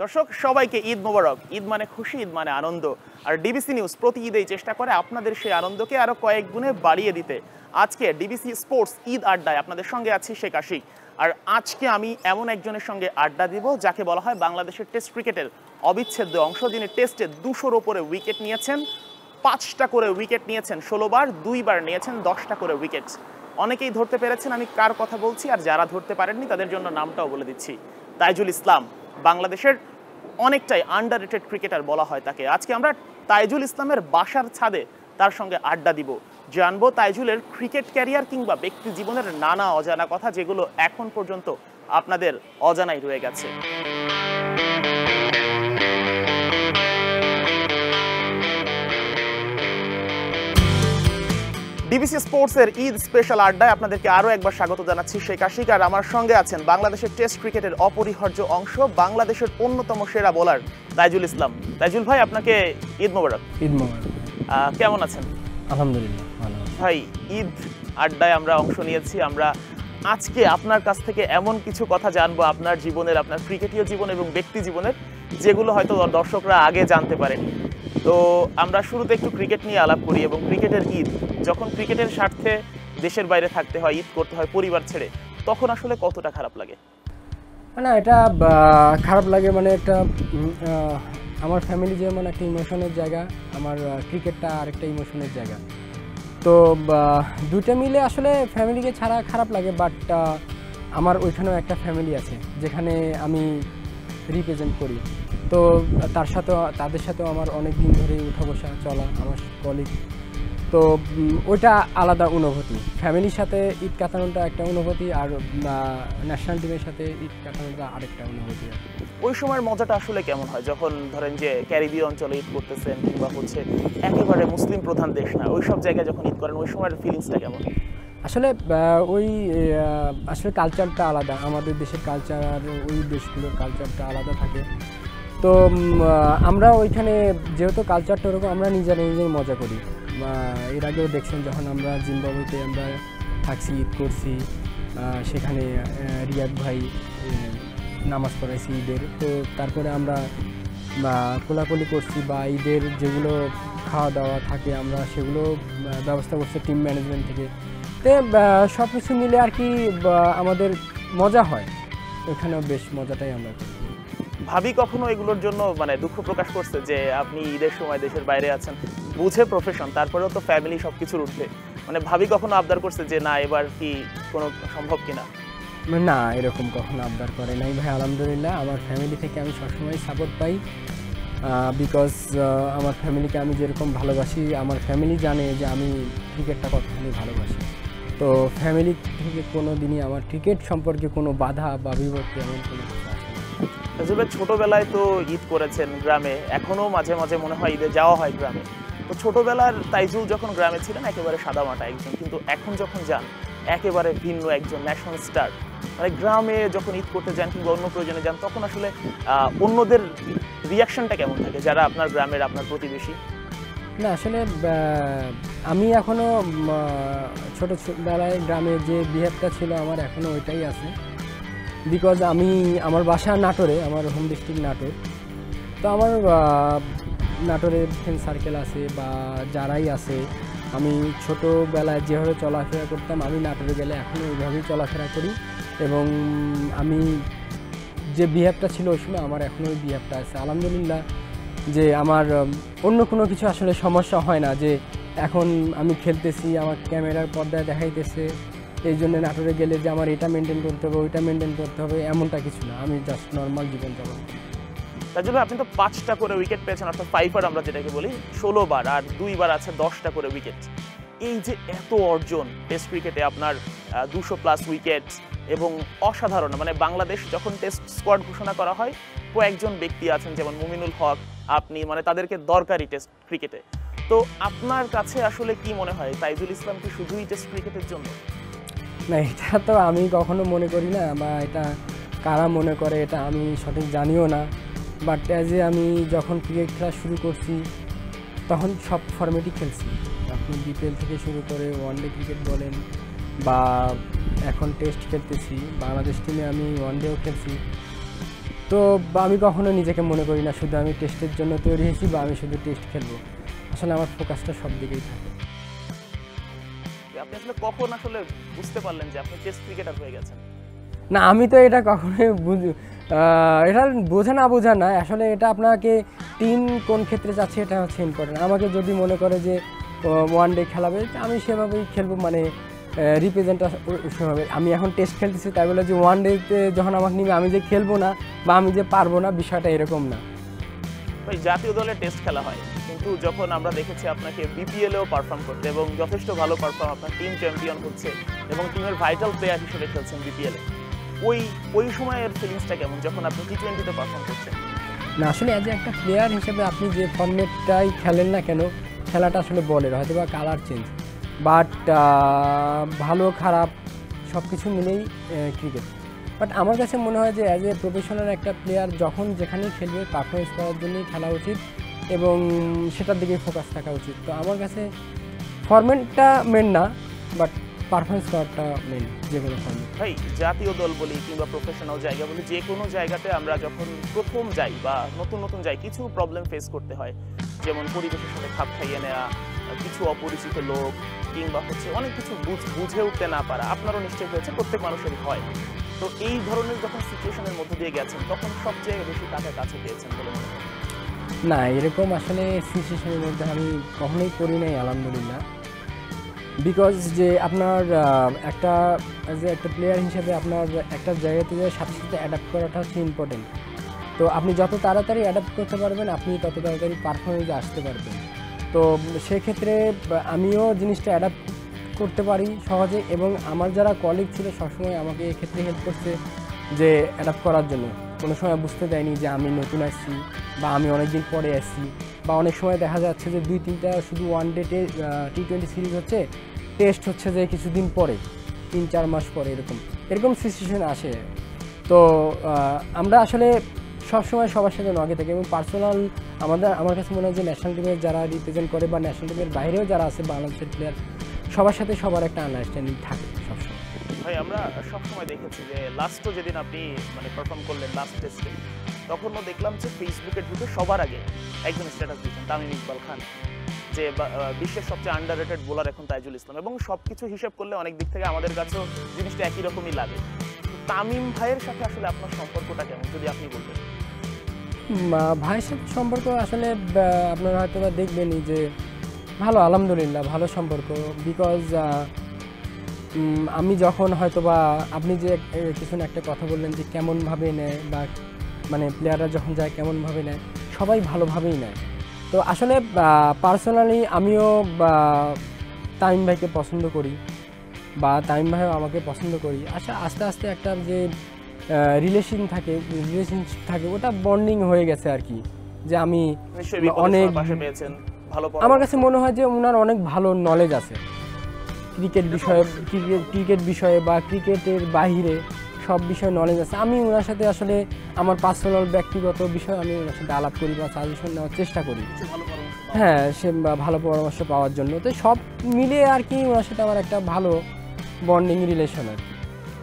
দর্শক সবাইকে ঈদ মোবারক। ঈদ মানে খুশি, ঈদ মানে আনন্দ। আর ডিবিসি নিউজ প্রতি ঈদেই চেষ্টা করে আপনাদের সেই আনন্দকে আরো কয়েক গুণে বাড়িয়ে দিতে। আজকে ডিবিসি স্পোর্টস ঈদ আড্ডায় আপনাদের সঙ্গে আছি শেখ আশিক। আর আজকে আমি এমন একজনের সঙ্গে আড্ডা দিব যাকে বলা হয় বাংলাদেশের টেস্ট ক্রিকেটের অবিচ্ছেদ্য অংশ, যিনি টেস্টে 200-র ওপরে উইকেট নিয়েছেন, 5টা করে উইকেট নিয়েছেন 16 বার, 2 বার নিয়েছেন 10টা করে উইকেট। অনেকেই ধরতে পেরেছেন আমি কার কথা বলছি, আর যারা ধরতে পারেননি তাদের জন্য নামটাও বলে দিচ্ছি। তাইজুল ইসলাম, বাংলাদেশের অনেকটাই আন্ডাররেটেড ক্রিকেটার বলা হয় তাকে। আজকে আমরা তাইজুল ইসলামের বাসার ছাদে তার সঙ্গে আড্ডা দিব, জানবো তাইজুলের ক্রিকেট ক্যারিয়ার কিংবা ব্যক্তি জীবনের নানা অজানা কথা, যেগুলো এখন পর্যন্ত আপনাদের অজানাই রয়ে গেছে। ডিবিসি স্পোর্টসের ঈদ স্পেশাল আড্ডায় আপনাদেরকে আরও একবার স্বাগত জানাচ্ছি শেখ আশিক। আর আমার সঙ্গে আছেন বাংলাদেশের টেস্ট ক্রিকেটের অপরিহার্য অংশ, বাংলাদেশের অন্যতম সেরা বোলার তাইজুল ইসলাম। তাইজুল ভাই, আপনাকে ঈদ মোবারক। ঈদ মোবারক। কেমন আছেন? আলহামদুলিল্লাহ ভালো। ভাই, ঈদ আড্ডায় আমরা অংশ নিয়েছি। আমরা আজকে আপনার কাছ থেকে এমন কিছু কথা জানবো আপনার জীবনের, আপনার ক্রিকেটীয় জীবন এবং ব্যক্তি জীবনের, যেগুলো হয়তো দর্শকরা আগে জানতে পারেনি। তো আমরা শুরুতে একটু ক্রিকেট নিয়ে আলাপ করি এবং ক্রিকেটের ঈদ, যখন ক্রিকেটের স্বার্থে দেশের বাইরে থাকতে হয়, ঈদ করতে হয় পরিবার ছেড়ে, তখন আসলে কতটা খারাপ লাগে? মানে এটা খারাপ লাগে, মানে একটা আমার ফ্যামিলি যেমন একটা ইমোশনের জায়গা, আমার ক্রিকেটটা আরেকটা ইমোশনের জায়গা। তো দুইটা মিলে আসলে ফ্যামিলিকে ছাড়া খারাপ লাগে, বাট আমার ওইখানেও একটা ফ্যামিলি আছে যেখানে আমি রিপ্রেজেন্ট করি। তো তাদের সাথেও আমার অনেক দিন ধরেই উঠা বসা চলা, আমার কলিগ। তো ওইটা আলাদা অনুভূতি। ফ্যামিলির সাথে ঈদ কাটানোটা একটা অনুভূতি, আর ন্যাশনাল টিমের সাথে ঈদ কাটানোটা আরেকটা অনুভূতি। ওই সময়ের মজাটা আসলে কেমন হয় যখন ধরেন যে ক্যারিবীয় অঞ্চলে ঈদ করতেছেন, কিংবা হচ্ছে একেবারে মুসলিম প্রধান দেশ না, ওই সব জায়গায় যখন ঈদ করেন, ওই সময়ের ফিলিংসটা কেমন? আসলে আসলে কালচারটা আলাদা, আমাদের দেশের কালচার আর ওই দেশগুলোর কালচারটা আলাদা থাকে। তো আমরা ওইখানে যেহেতু কালচারটা ওরকম, আমরা নিজেরাই মজা করি। এর আগেও দেখছেন যখন আমরা জিম্বাবুয়েতে আমরা থাকছি, ঈদ করছি, সেখানে রিয়াদ ভাই নামাজ পড়াইছি ঈদের। তো তারপরে আমরা কোলাকুলি করছি, বা ঈদের যেগুলো খাওয়া দাওয়া থাকে আমরা সেগুলো ব্যবস্থা করছি টিম ম্যানেজমেন্ট থেকে। তো সব কিছু মিলে আর কি আমাদের মজা হয়, ওইখানেও বেশ মজাটাই আমরা করি। ভাবি কখনো এগুলোর জন্য মানে দুঃখ প্রকাশ করছে যে আপনি ঈদের সময় দেশের বাইরে আছেন, বুঝে প্রফেশন, তারপরেও তো ফ্যামিলি সব কিছুর উঠবে, মানে ভাবি কখনো আবদার করছে যে না এবার কি কোনো সম্ভব কিনা? না, এরকম কখনো আবদার করে নাই ভাই। আলহামদুলিল্লাহ আমার ফ্যামিলি থেকে আমি সবসময় সাপোর্ট পাই, বিকজ আমার ফ্যামিলিকে আমি যেরকম ভালোবাসি, আমার ফ্যামিলি জানে যে আমি ক্রিকেটটা কতখানি ভালোবাসি। তো ফ্যামিলি থেকে কোনো দিনই আমার ক্রিকেট সম্পর্কে কোনো বাধা বা বিভক্তি এমন কোনো কিছু আসে না। আসলে ছোটবেলায় তো ঈদ করেছেন গ্রামে, এখনো মাঝে মাঝে মনে হয় ঈদে যাওয়া হয় গ্রামে। তো ছোটবেলার তাইজুল যখন গ্রামে ছিলেন একেবারে সাদামাটা একজন, কিন্তু এখন যখন যান একেবারে ভিন্ন একজন ন্যাশনাল স্টার। মানে গ্রামে যখন ঈদ করতে যান কিংবা অন্য প্রয়োজনে যান, তখন আসলে অন্যদের রিয়াকশনটা কেমন থাকে যারা আপনার গ্রামের, আপনার প্রতিবেশী? না, আসলে আমি এখনও ছোটোবেলায় গ্রামে যে বিহেভটা ছিল আমার এখনও ওইটাই আছে, বিকজ আমার বাসা নাটোরে, আমার হোম ডিস্ট্রিক্ট নাটোর। তো আমার নাটোরে ফ্রেন্ড সার্কেল আছে বা যারাই আছে, আমি ছোটোবেলায় যেভাবে চলাফেরা করতাম আমি নাটোরে গেলে এখনও ওইভাবেই চলাফেরা করি, এবং আমি যে বিহেভটা ছিল ওই সময় আমার এখনও ওই বিহেভটা আছে। আলহামদুলিল্লাহ যে আমার অন্য কোনো কিছু আসলে সমস্যা হয় না, যে এখন আমি খেলতেছি আমার ক্যামেরার পর্দায় দেখাইতেছে, এই জন্য নাটোরে গেলে যে আমার এটা মেনটেন করতে হবে ওইটা মেনটেন করতে হবে, এমনটা কিছু না। আমি জাস্ট নর্মাল জীবনযাপন। তাজুল, আপনি তো 5টা করে উইকেট পেয়েছেন, অর্থাৎ 5 আমরা যেটাকে বলি, 16 বার, আর 2 বার আছে 10টা করে উইকেট। এই যে এত অর্জন টেস্ট ক্রিকেটে, আপনার 200+ উইকেট এবং অসাধারণ, মানে বাংলাদেশ যখন টেস্ট স্কোয়াড ঘোষণা করা হয়, কয়েকজন ব্যক্তি আছেন যেমন মুমিনুল হক, আপনি, মানে তাদেরকে দরকারি টেস্ট ক্রিকেটে। তো আপনার কাছে আসলে কি মনে হয়, তাইজুল ইসলাম কি শুধুই টেস্ট ক্রিকেটের জন্য? না, এটা তো আমি কখনো মনে করি না, বা এটা কারা মনে করে এটা আমি সঠিক জানিও না। বাট আমি যখন ক্রিকেট খেলা শুরু করছি তখন সব ফরম্যাটই খেলছি, আপনি বিপিএল থেকে শুরু করে ওয়ানডে ক্রিকেট বলেন, বা এখন টেস্ট খেলতেছি, বাংলাদেশ টিমে আমি ওয়ানডেও খেলছি। তো তো আমি কখনো নিজেকে মনে করি না শুধু আমি টেস্টের জন্য তৈরি হয়েছি বা আমি শুধু টেস্ট খেলবো। আসলে আমার ফোকাসটা সব দিকেই থাকে। আপনি আসলে কখন আসলে বুঝতে পারলেন যে আপনি টেস্ট ক্রিকেটার হয়ে গেছেন? না, আমি তো এটা কখনোই এটা বোঝা না বোঝা না, আসলে এটা আপনাকে টিম কোন ক্ষেত্রে যাচ্ছে এটা হচ্ছে ইম্পর্টেন্ট। আমাকে যদি মনে করে যে ওয়ান ডে খেলাবে, আমি সেভাবেই খেলবো, মানে রিপ্রেজেন্ট সেভাবে। আমি এখন টেস্ট খেলতেছি তাই বলে যে ওয়ান ডেতে যখন আমাকে নিবে আমি যে খেলবো না বা আমি যে পারবো না, বিষয়টা এরকম না। ভাই, জাতীয় দলে টেস্ট খেলা হয়, কিন্তু যখন আমরা দেখেছি আপনাকে বিপিএলেও পারফর্ম করতে এবং যথেষ্ট ভালো পারফর্ম, আপনার টিম চ্যাম্পিয়ন হচ্ছে এবং টিমের ভাইটাল প্লেয়ার হিসেবে খেলছেন বিপিএলে, ওই সময়ের ফিলিংসটা কেমন যখন আপনি টি20তে পারফর্ম করছেন? না, আসলে অ্যাজ একটা প্লেয়ার হিসেবে আপনি যে ফর্মেটটাই খেলেন না কেন, খেলাটা আসলে বলের হয়তো বা কালার চেঞ্জ, বাট ভালো খারাপ সব কিছু মিলেই ক্রিকেট। বাট আমার কাছে মনে হয় যে অ্যাজ এ প্রফেশনাল একটা প্লেয়ার যখন যেখানেই খেলবে পারফরমেন্স করার জন্যই খেলা উচিত এবং সেটার দিকেই ফোকাস থাকা উচিত। তো আমার কাছে ফর্মেটটা মেন না, বাট পারফরমেন্স করাটা মেন যে কোনো ফর্মেট। ভাই, জাতীয় দল বলি কিংবা প্রফেশনাল জায়গা বলি, যে কোনো জায়গাতে আমরা যখন প্রথম যাই বা নতুন যাই, কিছু প্রবলেম ফেস করতে হয়, যেমন পরিবেশের সাথে খাপ খাইয়ে নেওয়া, কিছু অপরিচিত লোক, কিংবা হচ্ছে অনেক কিছু বুঝে উঠতে না পারা। আপনারও নিশ্চয়ই হয়েছে, প্রত্যেক মানুষেরই হয়। তো এই ধরনের যখন সিচুয়েশনের মধ্যে দিয়ে গেছেন, তখন সবচেয়ে বেশি কাকে কাছে পেয়েছেন বলে মনে হয়? না, এরকম আসলে সিচুয়েশনের মধ্যে আমি কখনোই পড়ি নাই আলহামদুলিল্লাহ। বিকজ যে আপনার একটা অ্যাজ এ একটা প্লেয়ার হিসেবে আপনার একটা জায়গাতে সাথে সাথে অ্যাডাপ্ট করাটা হচ্ছে ইম্পর্টেন্ট। তো আপনি যত তাড়াতাড়ি অ্যাডাপ্ট করতে পারবেন, আপনি তত তাড়াতাড়ি পারফরমেন্সে আসতে পারবেন। তো সেক্ষেত্রে আমিও জিনিসটা অ্যাডাপ্ট করতে পারি সহজে এবং আমার যারা কলিগ ছিল সবসময় আমাকে এক্ষেত্রে হেল্প করছে যে অ্যাডাপ্ট করার জন্য। কোনো সময় বুঝতে দেয়নি যে আমি নতুন আসছি বা আমি অনেক দিন পরে আসছি, বা অনেক সময় দেখা যাচ্ছে যে 2-3টা শুধু ওয়ান ডে টি20 সিরিজ হচ্ছে, টেস্ট হচ্ছে যে কিছুদিন পরে, 3-4 মাস পরে, এরকম সিচুয়েশন আসে। তো আমরা আসলে সবসময় সবার সাথে আগে থেকে এবং পার্সোনাল আমার কাছে মনে হয় যে ন্যাশনাল টিমের যারা রিপ্রেজেন্ট করে বা ন্যাশনাল টিমের বাইরেও যারা আছে বাংলাদেশের প্লেয়ার, সবার সাথে সবার একটা আন্ডারস্ট্যান্ডিং থাকে সবসময়। ভাই, আমরা সবসময় দেখেছি যে লাস্টও যেদিন আপনি মানে পারফর্ম করলেন লাস্ট টেস্টে, তখনও দেখলাম যে ফেসবুকে ঢুকে সবার আগে একজন স্ট্যাটাস দিয়েছেন তামিম ইকবাল খান, যে বিশ্বের সবচেয়ে আন্ডাররেটেড বোলার এখন তাইজুল ইসলাম, এবং সব কিছু হিসেব করলে অনেক দিক থেকে আমাদের কাছেও জিনিসটা একই রকমই লাগে। তামিম ভাইয়ের সাথে আসলে আপনার সম্পর্কটা কেমন, যদি আপনি বলতেন? ভাইয়ের সাথে সম্পর্ক আসলে আপনারা হয়তো বা দেখবেনই যে ভালো, আলহামদুলিল্লাহ ভালো সম্পর্ক। বিকজ আমি যখন হয়তো বা আপনি যে কিছু একটা কথা বললেন যে কেমনভাবে নেয় বা মানে প্লেয়াররা যখন যায় কেমনভাবে নেয়, সবাই ভালোভাবেই নেয়। তো আসলে পার্সোনালি আমিও তামিম ভাইকে পছন্দ করি বা তামিম ভাইও আমাকে পছন্দ করি। আস্তে আস্তে একটা যে রিলেশনশিপ থাকে ওটা বন্ডিং হয়ে গেছে আর কি। যে আমি অনেক আমার কাছে মনে হয় যে ওনার অনেক ভালো নলেজ আছে ক্রিকেট বিষয়ে বা ক্রিকেটের বাইরে সব বিষয়ে নলেজ আছে। আমি ওনার সাথে আসলে আমার পার্সোনাল ব্যক্তিগত বিষয় আমি ওনার সাথে আলাপ করি বা সাজেশন নেওয়ার চেষ্টা করি, হ্যাঁ, সে ভালো পরামর্শ পাওয়ার জন্য। তো সব মিলিয়ে আর কি ওনার সাথে আমার একটা ভালো বন্ডিং রিলেশন আর কি।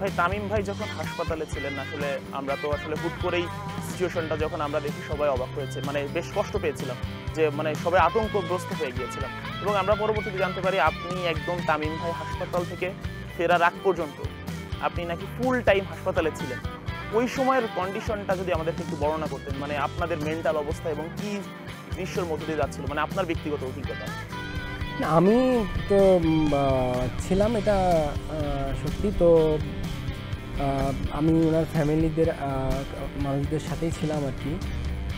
ভাই, তামিম ভাই যখন হাসপাতালে ছিলেন, আসলে আমরা তো আসলে হুট করেই সিচুয়েশনটা যখন আমরা দেখি সবাই অবাক হয়েছে, মানে বেশ কষ্ট পেয়েছিলাম, যে মানে সবাই আতঙ্কগ্রস্ত হয়ে গিয়েছিলাম। এবং আমরা পরবর্তীতে জানতে পারি আপনি একদম তামিম ভাই হাসপাতাল থেকে ফেরার আগ পর্যন্ত আপনি নাকি ফুল টাইম হাসপাতালে ছিলেন। ওই সময়ের কন্ডিশনটা যদি আমাদেরকে একটু বর্ণনা করতেন, মানে আপনাদের মেন্টাল অবস্থা এবং কি দৃশ্যের মধ্যে দিয়ে যাচ্ছিল, মানে আপনার ব্যক্তিগত অভিজ্ঞতা। আমি তো ছিলাম, এটা সত্যি। তো আমি ওনার ফ্যামিলিদের মানুষদের সাথেই ছিলাম আর কি।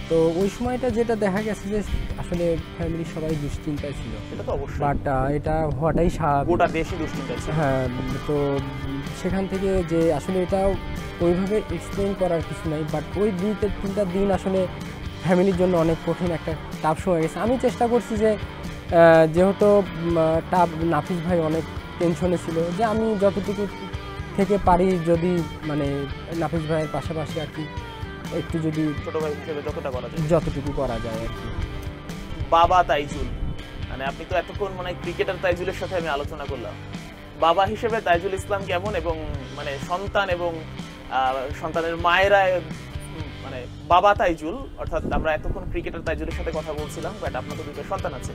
তো ওই সময়টা যেটা দেখা গেছে যে আসলে ফ্যামিলির সবাই দুশ্চিন্তায় ছিল, এটা তো অবশ্যই, বাট এটা হওয়াটাই স্বাভাবিক, গোটা দেশই দুশ্চিন্তায় ছিল। হ্যাঁ, তো সেখান থেকে যে আসলে এটা ওইভাবে এক্সপ্লেন করার কিছু নাই, বাট ওই 2-3টা দিন আসলে ফ্যামিলির জন্য অনেক কঠিন একটা টাফ সময় গেছে। আমি চেষ্টা করছি যে যেহেতু নাফিস ভাই অনেক টেনশনে ছিল, যে আমি যতটুকু থেকে পারি যদি মানে নাফিস ভাইয়ের পাশাপাশি আর কি একটু যদি ছোট ভাই হিসেবে যতটুকু করা যায় আর কি। বাবা তাইজুল, মানে আপনি তো এতক্ষণ মানে ক্রিকেটার তাইজুলের সাথে আমি আলোচনা করলাম, বাবা হিসেবে তাইজুল ইসলাম কেমন, এবং মানে সন্তান এবং সন্তানের মায়েরা মানে বাবা তাইজুল, অর্থাৎ আমরা এতক্ষণ ক্রিকেটার তাইজুলের সাথে কথা বলছিলাম, বাট আপনার তো দুটো সন্তান আছে,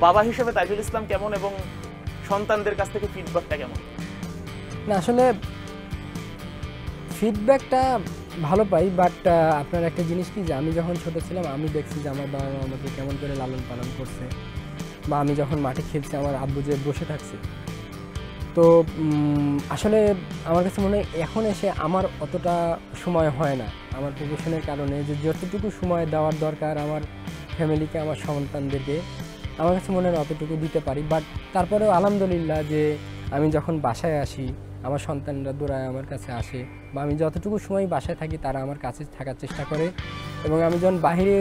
বাবা হিসেবে তাইজুল ইসলাম কেমন এবং সন্তানদের কাছ থেকে ফিডব্যাকটা কেমন? না আসলে ফিডব্যাকটা ভালো পাই, বাট আপনার একটা জিনিস কি যে আমি যখন ছোট ছিলাম আমি দেখছি যে আমার বাবা মা আমাকে কেমন করে লালন পালন করছে, বা আমি যখন মাঠে খেলছি আমার আব্বু যে বসে থাকছে। তো আসলে আমার কাছে মনে হয় এখন এসে আমার অতটা সময় হয় না আমার প্রফেশনের কারণে, যে যতটুকু সময় দেওয়ার দরকার আমার ফ্যামিলিকে, আমার সন্তানদেরকে, আমার কাছে মনে হয় অতটুকু দিতে পারি। বাট তারপরেও আলহামদুলিল্লাহ যে আমি যখন বাসায় আসি আমার সন্তানরা দৌড়ায় আমার কাছে আসে, বা আমি যতটুকু সময় বাসায় থাকি তারা আমার কাছে থাকার চেষ্টা করে, এবং আমি যখন বাইরে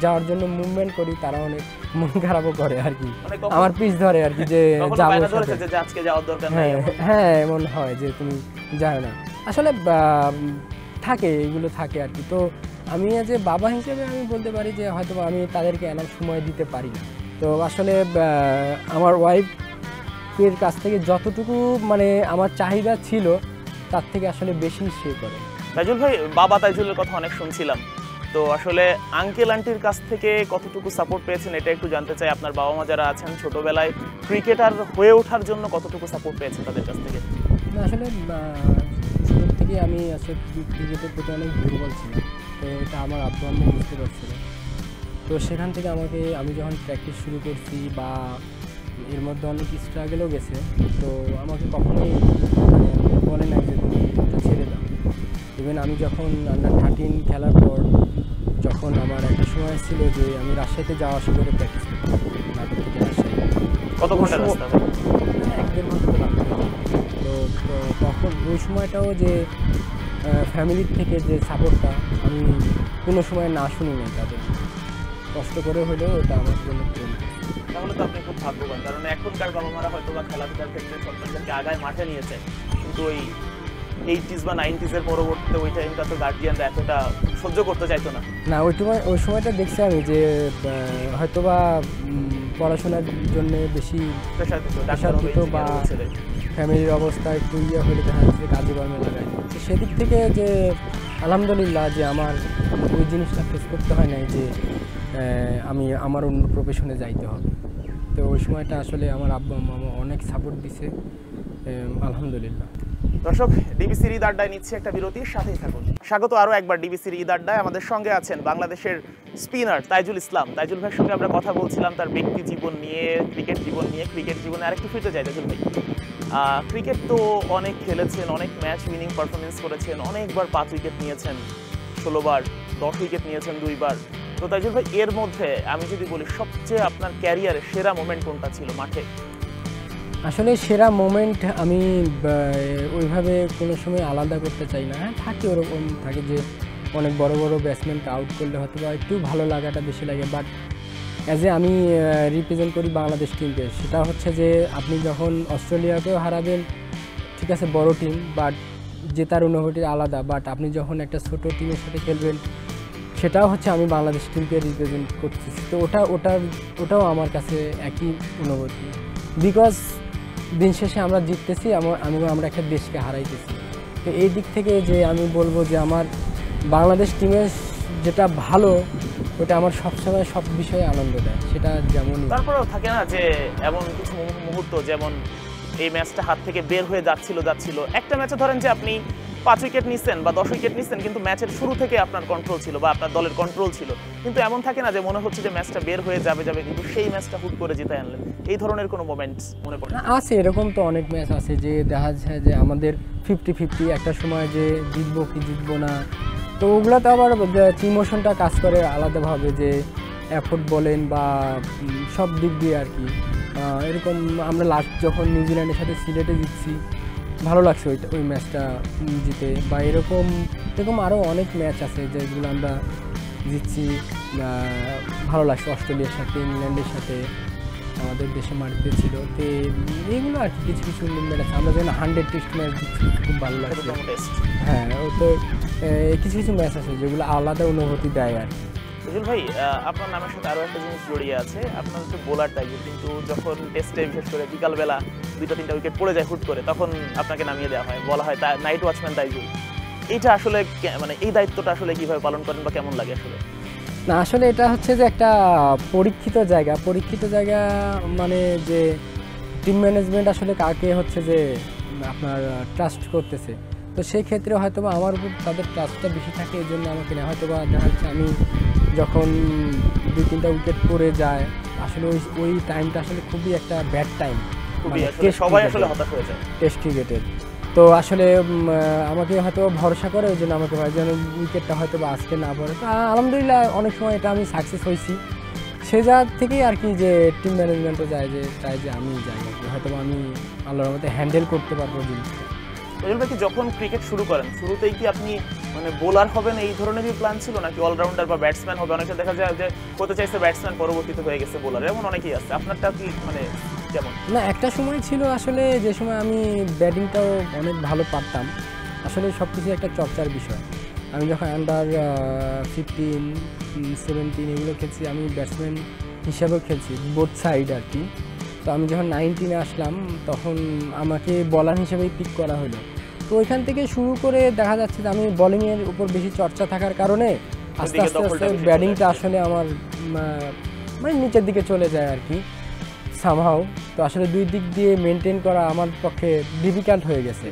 যাওয়ার জন্য মুভমেন্ট করি তারা অনেক মন খারাপও করে আর কি, আমার পিছ ধরে আর কি যে যাবো আজকে যাওয়ার দরকার নাই। হ্যাঁ এমন হয় যে তুমি যাও না, আসলে থাকে এগুলো থাকে আর কি। তো আমি যে বাবা হিসেবে আমি বলতে পারি যে হয়তো আমি তাদেরকে এনাফ সময় দিতে পারি না। তো আসলে আমার ওয়াইফের কাছ থেকে যতটুকু মানে আমার চাহিদা ছিল তার থেকে আসলে বেশি সে করে। তাইজুল ভাই, বাবা তাইজুলের কথা অনেক শুনছিলাম, তো আসলে আঙ্কেল আন্টির কাছ থেকে কতটুকু সাপোর্ট পেয়েছেন এটা একটু জানতে চাই। আপনার বাবা মা যারা আছেন ছোটবেলায় ক্রিকেটার হয়ে ওঠার জন্য কতটুকু সাপোর্ট পেয়েছেন তাদের কাছ থেকে? আসলে ছোট থেকে আমি আসলে ক্রিকেটের প্রতি অনেক দুর্বল ছিলাম, তো এটা আমার আব্বু আম্মু বুঝতে পারছিল। তো সেখান থেকে আমি যখন প্র্যাকটিস শুরু করছি বা এর মধ্যে অনেক স্ট্রাগলও গেছে, তো আমাকে কখনোই বলে না যে তুমি এটা ছেড়ে দাও। ইভেন আমি যখন আন্ডার 13 খেলার পর যখন আমার একটা সময় ছিল যে আমি রাজশাহীতে যাওয়া আসা করে প্র্যাকটিস করতাম, নাটক থেকে রাজশাহী কত ঘন্টা রাস্তা? 1-1.5 ঘন্টা লাগতো। তো তখন ওই সময়টাও যে ফ্যামিলির থেকে যে সাপোর্টটা আমি কোনো সময় না শুনি নাই, তাদের কষ্ট করে হলেও এটা আমার জন্য প্রেম। তাহলে তো আপনি খুব ভাগ্যবান, কারণ এখনকার বাবা মারা হয়তো বা খেলাধুলার ক্ষেত্রে সন্তানদেরকে আগায় মাঠে নিয়েছে, কিন্তু ওই 80s বা 90s এর পরবর্তীতে ওই টাইমটা তো গার্জিয়ানরা এতটা সহ্য করতে চাইতো না। না ওই সময়টা দেখছি আমি যে হয়তোবা পড়াশোনার জন্য বেশি প্রেশার দিত বা ফ্যামিলির অবস্থা একটু হলে দেখা যাচ্ছে কাজে কর্মে লাগায়। তো সেদিক থেকে যে আলহামদুলিল্লাহ যে আমার ওই জিনিসটা ফেস করতে হয় নাই যে আমি আমার অন্য প্রফেশনে যাইতে হবে। তো ওই সময়টা আসলে আমার আব্বা আম্মা অনেক সাপোর্ট দিছে, আলহামদুলিল্লাহ। দর্শক, ডিবিসির ঈদ আড্ডায় নিচ্ছে একটা বিরতির সাথেই থাকুন। স্বাগত আরও একবার ডিবিসির ঈদ আড্ডায়। আমাদের সঙ্গে আছেন বাংলাদেশের স্পিনার তাইজুল ইসলাম। তাইজুল ভাইয়ের সঙ্গে আমরা কথা বলছিলাম তার ব্যক্তি জীবন নিয়ে, ক্রিকেট জীবন নিয়ে। ক্রিকেট জীবনে আরেকটু ফিরতে চাই তাইজুল ভাই। ক্রিকেট তো অনেক খেলেছেন, অনেক ম্যাচ উইনিং পারফরমেন্স করেছেন, অনেকবার 5 উইকেট নিয়েছেন, 16 বার 10 উইকেট নিয়েছেন 2 বার। তো তাইজুল ভাই, এর মধ্যে আমি যদি বলি সবচেয়ে আপনার ক্যারিয়ারের সেরা মোমেন্ট কোনটা ছিল মাঠে? আসলে সেরা মোমেন্ট আমি ওইভাবে কোনো সময় আলাদা করতে চাই না। হ্যাঁ থাকে, ওরকম থাকে যে অনেক বড় বড় ব্যাটসম্যানকে আউট করলে হয়তো বা একটু ভালো লাগাটা বেশি লাগে, বাট অ্যাজ এ আমি রিপ্রেজেন্ট করি বাংলাদেশ টিমকে। সেটা হচ্ছে যে আপনি যখন অস্ট্রেলিয়াকেও হারাবেন, ঠিক আছে বড় টিম, বাট জেতার অনুভূতি আলাদা। বাট আপনি যখন একটা ছোট টিমের সাথে খেলবেন, সেটাও হচ্ছে আমি বাংলাদেশ টিমকে রিপ্রেজেন্ট করতেছি। তো ওটাও আমার কাছে একই অনুভূতি, বিকজ দিন শেষে আমরা জিততেছি, আমরা একটা দেশকে হারাইতেছি। তো এই দিক থেকে যে আমি বলবো যে আমার বাংলাদেশ টিমের যেটা ভালো, ওটা আমার সবসময় সব বিষয়ে আনন্দ দেয়। সেটা যেমন তারপরেও থাকে না যে এমন কিছু মুহূর্ত, যেমন এই ম্যাচটা হাত থেকে বের হয়ে যাচ্ছিল, একটা ম্যাচে ধরেন যে আপনি 5 উইকেট নিচ্ছেন বা 10 উইকেট নিচ্ছেন, কিন্তু ম্যাচের শুরু থেকে আপনার কন্ট্রোল ছিল বা আপনার দলের কন্ট্রোল ছিল, কিন্তু এমন থাকে না যে মনে হচ্ছে যে ম্যাচটা বের হয়ে যাবে, কিন্তু সেই ম্যাচটা হুট করে জিতে আনলেন? এই ধরনের কোনো মোমেন্টস মনে পড়ে? আছে, এরকম তো অনেক ম্যাচ আছে যে দেখা যায় যে আমাদের 50-50 একটা সময় যে জিতবো কি জিতবো না। তো ওগুলোতে আবার ইমোশনটা কাজ করে আলাদাভাবে, যে এফোর্ট বলেন বা সব দিক দিয়ে আর কি। এরকম আমরা লাস্ট যখন নিউজিল্যান্ডের সাথে সিলেটে জিতছি, ভালো লাগছে ওই ম্যাচটা জিতে। বা এরকম আরও অনেক ম্যাচ আছে যেগুলো আমরা জিতছি, ভালো লাগছে। অস্ট্রেলিয়ার সাথে, ইংল্যান্ডের সাথে আমাদের দেশে মাটিতে ছিল। তো এইগুলো আর কি কিছু ম্যাচ আছে। আমরা যেন 100 টেস্ট ম্যাচ জিতছি, খুব ভালো লাগছে। হ্যাঁ, ও তো কিছু ম্যাচ আছে যেগুলো আলাদা অনুভূতি দেয় আর কি। সুজল ভাই, আপনার নামের সাথে আরও একটা জিনিস জড়িয়ে আছে, আপনার হচ্ছে বোলার টাইপের, কিন্তু যখন টেস্টে বিশেষ করে বিকালবেলা 2-3টা উইকেট পড়ে যায় হুট করে, তখন আপনাকে নামিয়ে দেওয়া হয়, বলা হয় নাইট ওয়াচম্যান তাইজুল। এটা আসলে মানে এই দায়িত্বটা আসলে কিভাবে পালন করেন বা কেমন লাগে আসলে? না আসলে এটা হচ্ছে যে একটা পরীক্ষিত জায়গা মানে যে টিম ম্যানেজমেন্ট আসলে কাকে হচ্ছে যে আপনার ট্রাস্ট করতেছে, তো সেই ক্ষেত্রে হয়তো বা আমার উপর তাদের ট্রাস্টটা বেশি থাকে, এই জন্য আমাকে না হয়তো বা দেখা যাচ্ছে আমি যখন 2-3টা উইকেট পড়ে যায় আসলে ওই টাইমটা আসলে খুবই একটা ব্যাড টাইম, খুবই আসলে সবাই আসলে হতাশ হয়ে যায় টেস্ট ক্রিকেটের। তো আসলে আমাকে হয়তো ভরসা করে, ওই জন্য আমাকে ভাই যেন উইকেটটা হয়তো বা আজকে না পড়ে। তো আলহামদুলিল্লাহ অনেক সময় এটা আমি সাকসেস হয়েছি, সে জায়গা থেকেই আর কি যে টিম ম্যানেজমেন্টও চাই যে আমি যাই আর কি, হয়তো আমি আল্লাহর মধ্যে হ্যান্ডেল করতে পারবো জিনিসটা। তৈজুল ভাই, কি যখন ক্রিকেট শুরু করেন শুরুতেই কি আপনি মানে বোলার হবেন এই ধরনেরই প্ল্যান ছিল নাকি অলরাউন্ডার বা ব্যাটসম্যান হবে? অনেকে দেখা যায় যে হতে চাইছে ব্যাটসম্যান, পরবর্তীতে হয়ে গেছে বোলার, এমন অনেকেই আছে। আপনারটা কি মানে কেমন? না একটা সময় ছিল আসলে যে সময় আমি ব্যাটিংটাও অনেক ভালো পারতাম, আসলে সব কিছু একটা চর্চার বিষয়। আমি যখন আন্ডার 15, 17 এগুলো খেলছি, আমি ব্যাটসম্যান হিসাবেও খেলছি বোথ সাইড আর কি। তো আমি যখন 19-এ আসলাম তখন আমাকে বলার হিসেবেই পিক করা হলো। তো ওইখান থেকে শুরু করে দেখা যাচ্ছে যে আমি বোলিংয়ের উপর বেশি চর্চা থাকার কারণে আস্তে আস্তে ব্যাটিংটা আসলে আমার মানে নিচের দিকে চলে যায় আর কি সামহাও। তো আসলে দুই দিক দিয়ে মেনটেন করা আমার পক্ষে ডিফিকাল্ট হয়ে গেছে।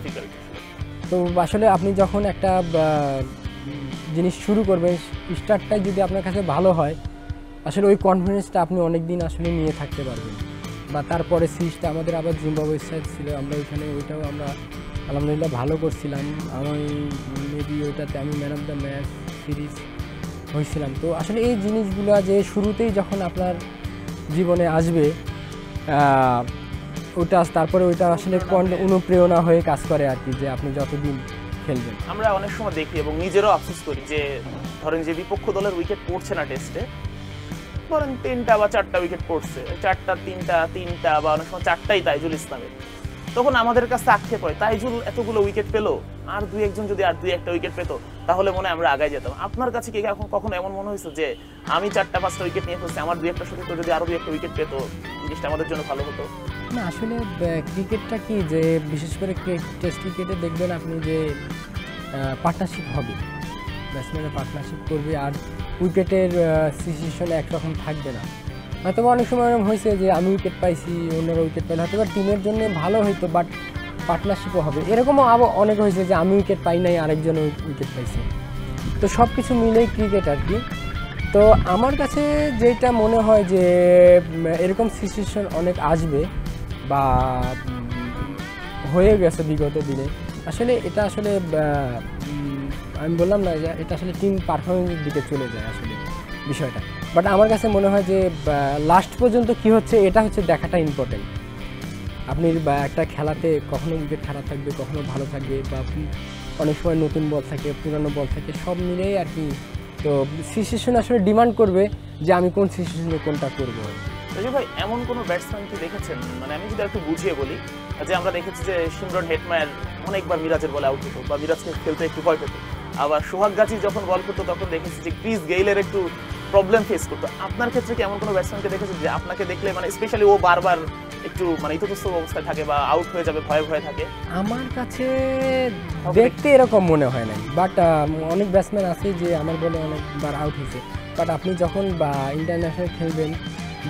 তো আসলে আপনি যখন একটা জিনিস শুরু করবেন, স্টার্টটাই যদি আপনার কাছে ভালো হয় আসলে ওই কনফিডেন্সটা আপনি অনেক দিন আসলে নিয়ে থাকতে পারবেন। বা তারপরে সিরিজটা আমাদের আবার জিম্বাবুয়ের সাইড ছিল, আমরা ওইটাও আমরা আলহামদুলিল্লাহ ভালো করছিলাম। আমি মেবি ওইটাতে আমি man of the match series হয়েছিলাম। তো আসলে এই জিনিসগুলো যে শুরুতেই যখন আপনার জীবনে আসবে তারপরে ওইটা আসলে অনুপ্রেরণা হয়ে কাজ করে আর কি, যে আপনি যতদিন খেলবেন। আমরা অনেক সময় দেখি এবং নিজেরও আফসোস করি যে ধরেন যে বিপক্ষ দলের উইকেট পড়ছে না টেস্টে, ধরেন 3টা বা 4টা উইকেট পড়ছে, 4টা 3টা বা অনেক সময় 4টাই তাইজুল ইসলামের, তখন আমাদের কাছে আক্ষেপ হয় তাইজুল এতগুলো উইকেট পেলো, আর 2-1 জন যদি আর 2-1টা উইকেট পেতো তাহলে মনে হয় আমরা আগায় যেতাম। আপনার কাছে কি এখন কখনো এমন মনে হয়েছে যে আমি 4টা-5টা উইকেট নিয়ে ফেলছি, আমার 2-1টা শুধু যদি আরো 2-1টা উইকেট পেতো জিনিসটা আমাদের জন্য ভালো হতো? না আসলে ক্রিকেটটা কি যে বিশেষ করে টেস্ট ক্রিকেটে দেখবেন আপনি যে পার্টনারশিপ হবে, ব্যাটসম্যানের পার্টনারশিপ করবে, আর উইকেটের সিচুয়েশনে একরকম থাকবে না। হয়তো অনেক সময় এরকম হয়েছে যে আমি উইকেট পাইছি, অন্যরা উইকেট পাইলে হয়তো টিমের জন্য ভালো হইতো, বাট পার্টনারশিপও হবে। এরকমও আবার অনেক হয়েছে যে আমি উইকেট পাই নাই, আরেকজন উইকেট পাইছে। তো সব কিছু মিলেই ক্রিকেট আর কি। তো আমার কাছে যেটা মনে হয় যে এরকম সিচুয়েশন অনেক আসবে বা হয়ে গেছে বিগত দিনে। আসলে এটা আসলে আমি বললাম না যে এটা আসলে টিম পারফরমেন্সের দিকে চলে যায় আসলে বিষয়টা। বাট আমার কাছে মনে হয় যে লাস্ট পর্যন্ত কি হচ্ছে এটা হচ্ছে দেখাটা ইম্পর্টেন্ট। আপনি একটা খেলাতে কখনো উইকেট খারাপ থাকবে, কখনো ভালো থাকবে, বা অনেক সময় নতুন বল থাকে, পুরানো বল থাকে, সব মিলেই আর কি। তো সিচুয়েশন আসলে ডিমান্ড করবে যে আমি কোন সিচুয়েশনে কোনটা করবো। ভাই এমন কোনো ব্যাটসম্যান কি দেখেছেন, মানে আমি যদি একটু বুঝিয়ে বলি, যে আমরা দেখেছি যে শিমরন হেটমায়ার অনেকবার মিরাজের বলে আউট হতো বা মিরাজকে খেলতে একটু ভয় পেত, আবার সোহাগ গাজী যখন বল করতো তখন দেখেছি যে ক্রিস গেইলের একটু প্রবলেম ফেস করতো। আপনার ক্ষেত্রে কি এমন কোনো ব্যাটসম্যানকে দেখেছেন যে আপনাকে দেখলে মানে স্পেশালি ও বারবার একটু মানে ইতস্তত অবস্থায় থাকে বা আউট হয়ে যাবে ভয়ে থাকে? আমার কাছে দেখতে এরকম মনে হয় না, বাট অনেক ব্যাটসম্যান আছে যে আমার বলে অনেকবার আউট হয়েছে। বাট আপনি যখন বা ইন্টারন্যাশনাল খেলবেন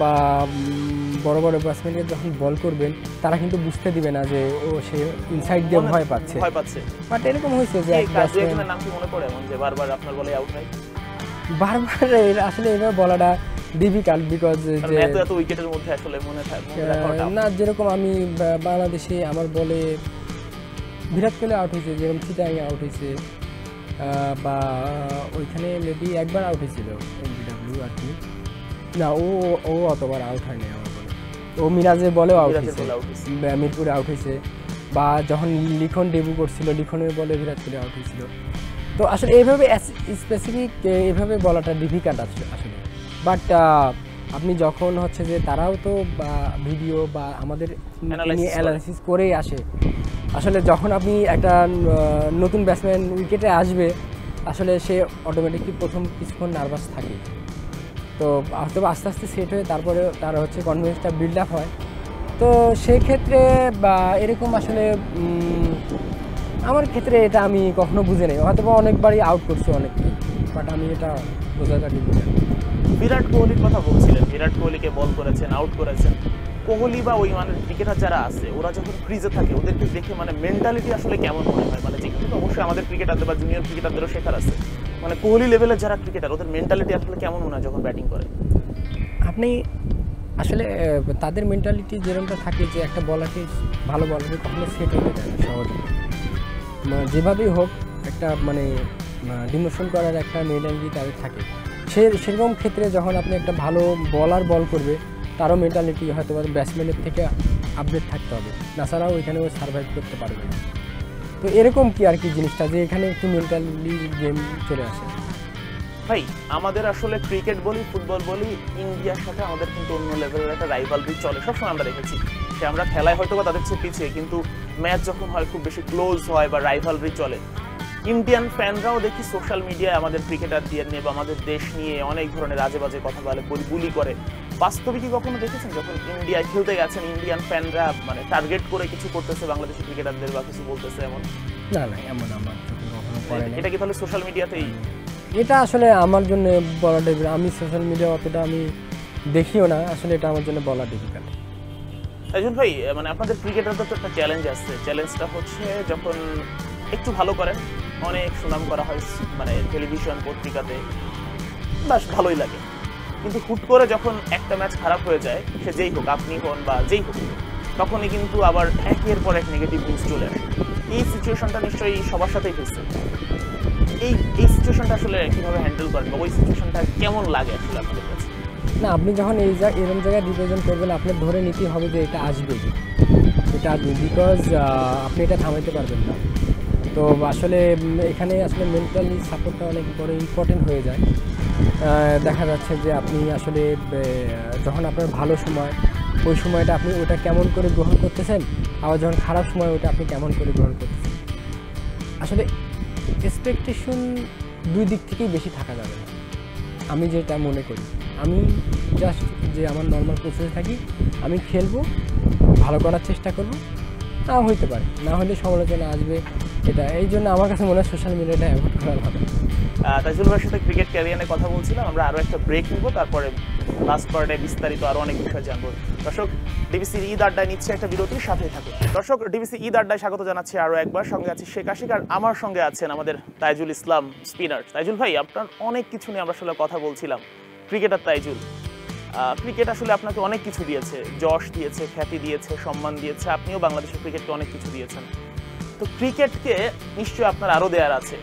বা বড় বড় ব্যাটসম্যানকে যখন বল করবেন, তারা কিন্তু বুঝতে দিবে না যে ও সে ইনসাইড দিয়ে ভয় পাচ্ছে। বাট এরকম হয়েছে যে ব্যাটসম্যানের নাম কি মনে পড়ে এমন যে বারবার আপনার বলে আউট হয়? বারবার আসলে এভাবে বলাটা ডিফিকাল্ট, বিকজ যে এত উইকেটের মধ্যে আসলে মনে থাকে না। যেরকম আমি বাংলাদেশে আমার বলে বিরাট কোহলি আউট হয়েছে, যেরকম চিটাগাংয়ে আউট হয়েছে, বা ওইখানে মেবি একবার আউট হয়েছিল এমবিডব্লিউ আর কি। না ও অতবার আউট হয়নি আমার বলে, ও মিরাজের বলেও আউট হয়েছে, মিরপুরে আউট হয়েছে, বা যখন লিখন ডেবিউ করছিল লিখনের বলে বিরাট কোহলি আউট হয়েছিল। তো আসলে এইভাবে স্পেসিফিক এইভাবে বলাটা ডিফিকাল্ট আসলে। বাট আপনি যখন হচ্ছে যে তারাও তো ভিডিও বা আমাদের অ্যানালাইসিস করেই আসে। আসলে যখন আপনি একটা নতুন ব্যাটসম্যান উইকেটে আসবে, আসলে সে অটোমেটিকলি প্রথম কিছুক্ষণ নার্ভাস থাকে, তো হয়তো আস্তে আস্তে সেট হয়ে তারপরে তার হচ্ছে কনফিডেন্সটা বিল্ড আপ হয়। তো সেই ক্ষেত্রে বা এরকম আসলে আমার ক্ষেত্রে এটা আমি কখনো বুঝে নেই, হয়তো বা অনেকবারই আউট করছি অনেককে, বাট আমি এটা বোঝাটাকে বুঝি না। বিরাট কোহলির কথা বলছিলেন, বিরাট কোহলিকে বল করেছেন, আউট করেছেন। কোহলি বা ওই মানের ক্রিকেটার যারা আছে ওরা যখন ক্রিজে থাকে ওদেরকে দেখে মানে মেন্টালিটি আসলে কেমন মনে হয়, মানে যেখানে তো অবশ্যই আমাদের ক্রিকেটারদের বা জুনিয়র ক্রিকেটারদেরও শেখার আছে, মানে কোহলি লেভেলের যারা ক্রিকেটার ওদের মেন্টালিটি আসলে কেমন মনে হয় যখন ব্যাটিং করে? আপনি আসলে তাদের মেন্টালিটি যেরকমটা থাকে যে একটা বলারকে, ভালো বলারকে কখনো সেট হতে দেয় না সহজে, যেভাবেই হোক একটা মানে ডিমোশন করার একটা মেন্টালিটি তাদের থাকে। সেরকম ক্ষেত্রে যখন আপনি একটা ভালো বলার বল করবে তারও মেন্টালিটি হয়তো ব্যাটসম্যানের থেকে আপডেট থাকতে হবে, তাছাড়াও এখানে ও সার্ভাইভ করতে পারবে না। তো এরকম কি আর কি জিনিসটা যে এখানে একটু মেন্টালি গেম চলে আসে। ভাই আমাদের আসলে ক্রিকেট বলি ফুটবল বলি ইন্ডিয়ার সাথে আমাদের কিন্তু অন্য লেভেলের একটা রাইভালরি চলে, সবসময় আমরা দেখেছি। সে আমরা খেলায় হয়তো বা তাদের চেয়ে পিছিয়ে, কিন্তু ম্যাচ যখন হয় খুব বেশি ক্লোজ হয় বা রাইভালরি চলে। ইন্ডিয়ান ফ্যানরাও দেখি সোশ্যাল মিডিয়ায় আমাদের ক্রিকেটার দিয়ে নিয়ে বা আমাদের দেশ নিয়ে অনেক ধরনের আজে বাজে কথা বলে, বুলি করে। বাস্তবে কি কখনো দেখেছেন যখন ইন্ডিয়ায় খেলতে গেছেন ইন্ডিয়ান ফ্যানরা মানে টার্গেট করে কিছু করতেছে বাংলাদেশি ক্রিকেটারদের বা কিছু বলতেছে এমন? না না, এমন আমার চোখে কখনো পড়ে না। এটা কি তাহলে সোশ্যাল মিডিয়াতেই? এটা আসলে আমার জন্য বলা ডিফিকাল্ট, আমি সোশ্যাল মিডিয়া অতটা আমি দেখিও না, আসলে এটা আমার জন্য বলা ডিফিকাল্ট। তাইজুল ভাই মানে আপনাদের ক্রিকেটারদের তো একটা চ্যালেঞ্জ আছে, চ্যালেঞ্জটা হচ্ছে যখন একটু ভালো করেন অনেক সুনাম করা হয় মানে টেলিভিশন পত্রিকাতে, বাস ভালোই লাগে, কিন্তু হুট করে যখন একটা ম্যাচ খারাপ হয়ে যায় সে যেই হোক আপনি হন বা যেই হোক তখনই কিন্তু আবার একের পর এক নেগেটিভ নিউজ চলে আসে। এই সিচুয়েশনটা নিশ্চয়ই সবার সাথেই হয়েছে। এই সিচুয়েশনটা আসলে কিভাবে হ্যান্ডেল করেন বা ওই সিচুয়েশনটা কেমন লাগে আসলে আপনাদের কাছে? না, আপনি যখন এরকম জায়গায় রিপ্রেজেন্ট করবেন আপনার ধরে নিতেই হবে যে এটা আসবে, এটা আসবে, বিকজ আপনি এটা থামাইতে পারবেন না। তো আসলে এখানে আসলে মেন্টালি সাপোর্টটা অনেক বড় ইম্পর্টেন্ট হয়ে যায়। দেখা যাচ্ছে যে আপনি আসলে যখন আপনার ভালো সময় ওই সময়টা আপনি ওটা কেমন করে গ্রহণ করতেছেন, আবার যখন খারাপ সময় ওটা আপনি কেমন করে গ্রহণ করতেছেন। আসলে এক্সপেকটেশন দুই দিক থেকেই বেশি থাকা যাবে না, আমি যেটা মনে করি। আমি জাস্ট যে আমার নর্মাল প্রসেসে থাকি, আমি খেলবো, ভালো করার চেষ্টা করব, না হইতে পারে, না হলে সমালোচনা আসবে। এটা এই জন্য আমার কাছে মনে হয় সোশ্যাল মিডিয়াটা অ্যাভয়েড করা ভালো। তাইজুল ভাইয়ের সাথে ক্রিকেট ক্যারিয়ারে কথা বলছিলাম, আমরা আরও একটা ব্রেক নিব, তারপরে লাস্ট পার্টে বিস্তারিত আরও অনেক বিষয় জানবো। দর্শক ডিবিসির ঈদ আড্ডায় নিচ্ছে একটা বিরতির সাথেই থাকুন। দর্শক ডিবিসি ঈদ আড্ডায় স্বাগত জানাচ্ছি আরও একবার, সঙ্গে আছি শেখ আশিক আর আমার সঙ্গে আছেন আমাদের তাইজুল ইসলাম স্পিনার। তাইজুল ভাই আপনার অনেক কিছু নিয়ে আমরা আসলে কথা বলছিলাম। ক্রিকেটার তাইজুল, ক্রিকেট আসলে আপনাকে অনেক কিছু দিয়েছে, যশ দিয়েছে, খ্যাতি দিয়েছে, সম্মান দিয়েছে, আপনিও বাংলাদেশের ক্রিকেটকে অনেক কিছু দিয়েছেন। তো ক্রিকেটকে নিশ্চয়ই আপনার আরও দেয়ার আছে।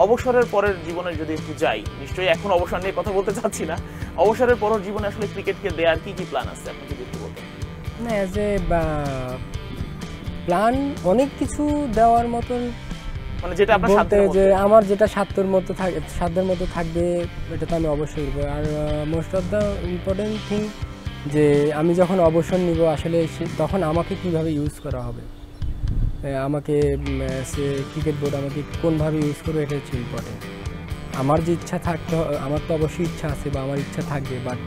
অবসরের পরের জীবনে যদি একটু যাই, নিশ্চয়ই এখন অবসর নিয়ে কথা বলতে চাচ্ছি না, অবসরের পরের জীবনে আসলে ক্রিকেটকে দেওয়ার কি কি প্ল্যান আছে আপনি যদি একটু বলতেন? না, অ্যাজ এ প্ল্যান অনেক কিছু দেওয়ার মতন, মানে যেটা আপনার বলতে সাধ্যের যে মধ্যে। আমার যেটা সাধ্যের মতো থাকবে এটা তো আমি অবশ্যই করবো। আর most of the important thing যে আমি যখন অবসর নিব আসলে তখন আমাকে কিভাবে ইউজ করা হবে, আমাকে সে ক্রিকেট বোর্ড আমাকে কোনভাবে ইউজ করবে, এটা হচ্ছে ইম্পর্টেন্ট। আমার যে ইচ্ছা আমার তো অবশ্যই ইচ্ছা আছে বা আমার ইচ্ছা থাকবে, বাট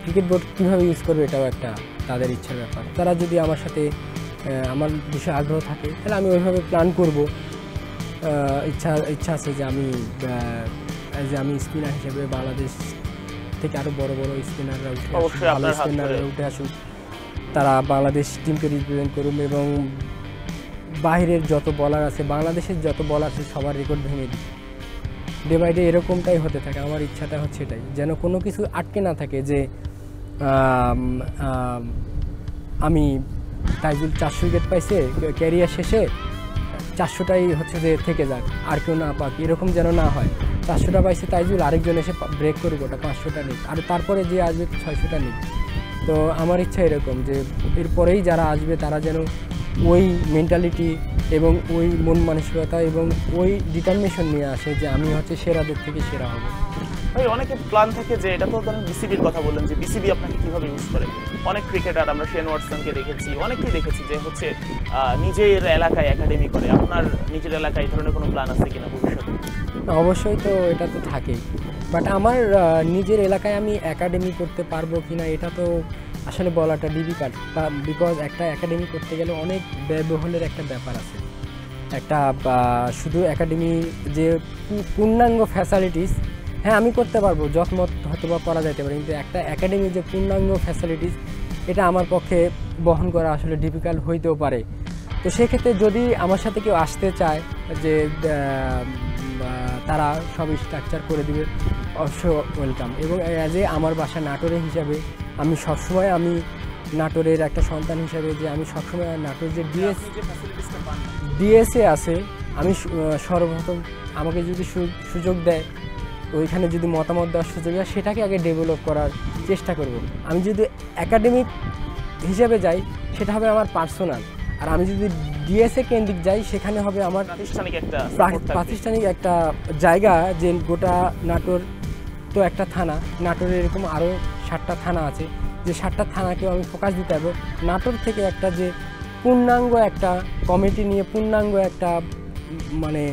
ক্রিকেট বোর্ড কীভাবে ইউজ করবে এটাও একটা তাদের ইচ্ছার ব্যাপার। তারা যদি আমার সাথে আমার বিষয়ে আগ্রহ থাকে তাহলে আমি ওইভাবে প্ল্যান করব। ইচ্ছা আছে যে আমি স্পিনার হিসেবে বাংলাদেশ থেকে আরও বড় বড় স্পিনাররা উঠে আসুক, তারা বাংলাদেশ টিমকে রিপ্রেজেন্ট করুন এবং বাহিরের যত বলার আছে, বাংলাদেশের যত বলার আছে সবার রেকর্ড ভেঙে দিই। ডে বাই ডে এরকমটাই হতে থাকে। আমার ইচ্ছাটা হচ্ছে এটাই, যেন কোনো কিছু আটকে না থাকে যে আমি তাইজুল 400 উইকেট পাইছে ক্যারিয়ার শেষে, 400টাই হচ্ছে যে থেকে যাক, আর কেউ না পাক, এরকম যেন না হয়। 400টা পাইছে তাইজুল, আরেকজন এসে ব্রেক করুক, ওটা 500টা নিক, আর তারপরে যে আসবে 600টা নিক। তো আমার ইচ্ছা এরকম যে এরপরেই যারা আসবে তারা যেন ওই মেন্টালিটি এবং ওই মন মানসিকতা এবং ওই ডিটারমিনেশন নিয়ে আসে যে আমি হচ্ছে সেরাদের থেকে সেরা হব। ভাই অনেকে প্ল্যান থাকে যে এটা তো ধরেন বিসিবির কথা বললেন যে বিসিবি আপনাকে কিভাবে ইউজ করে। অনেক ক্রিকেটার আমরা শেন ওয়াটসনকে দেখেছি, অনেকেই দেখেছি যে হচ্ছে নিজের এলাকায় একাডেমি করে। আপনার নিজের এলাকায় এই ধরনের কোনো প্ল্যান আছে কিনা ভবিষ্যতে? অবশ্যই, তো এটা তো থাকেই, বাট আমার নিজের এলাকায় আমি একাডেমি করতে পারবো কিনা এটা তো আসলে বলাটা ডিফিকাল্ট, বিকজ একটা একাডেমি করতে গেলে অনেক ব্যয়বহুলের একটা ব্যাপার আছে। একটা শুধু একাডেমি যে পূর্ণাঙ্গ ফ্যাসিলিটিস, হ্যাঁ আমি করতে পারবো, যতমত হয়তো বা করা যেতে পারে, কিন্তু একটা একাডেমি যে পূর্ণাঙ্গ ফ্যাসিলিটিস এটা আমার পক্ষে বহন করা আসলে ডিফিকাল্ট হইতেও পারে। তো সেক্ষেত্রে যদি আমার সাথে কেউ আসতে চায় যে তারা সব স্ট্রাকচার করে দিবে, অবশ্য ওয়েলকাম। এবং অ্যাজ এ আমার বাসা নাটোরের হিসাবে আমি সবসময়, আমি নাটোরের একটা সন্তান হিসাবে যে আমি সবসময় নাটোর যে ডিএসএ আছে, আমি সর্বপ্রথম আমাকে যদি সুযোগ দেয়, ওইখানে যদি মতামত দেওয়ার সুযোগ হয়, সেটাকে আগে ডেভেলপ করার চেষ্টা করব। আমি যদি একাডেমিক হিসেবে যাই সেটা হবে আমার পার্সোনাল, আর আমি যদি ডিএসএ কেন্দ্রিক যাই সেখানে হবে আমার প্রাতিষ্ঠানিক একটা জায়গা, যে গোটা নাটোর তো একটা থানা, নাটোরে এরকম আরও 7টা থানা আছে, যে 7টা থানাকেও আমি ফোকাস দিতে পারবো। নাটোর থেকে একটা যে পূর্ণাঙ্গ একটা কমিটি নিয়ে, পূর্ণাঙ্গ একটা মানে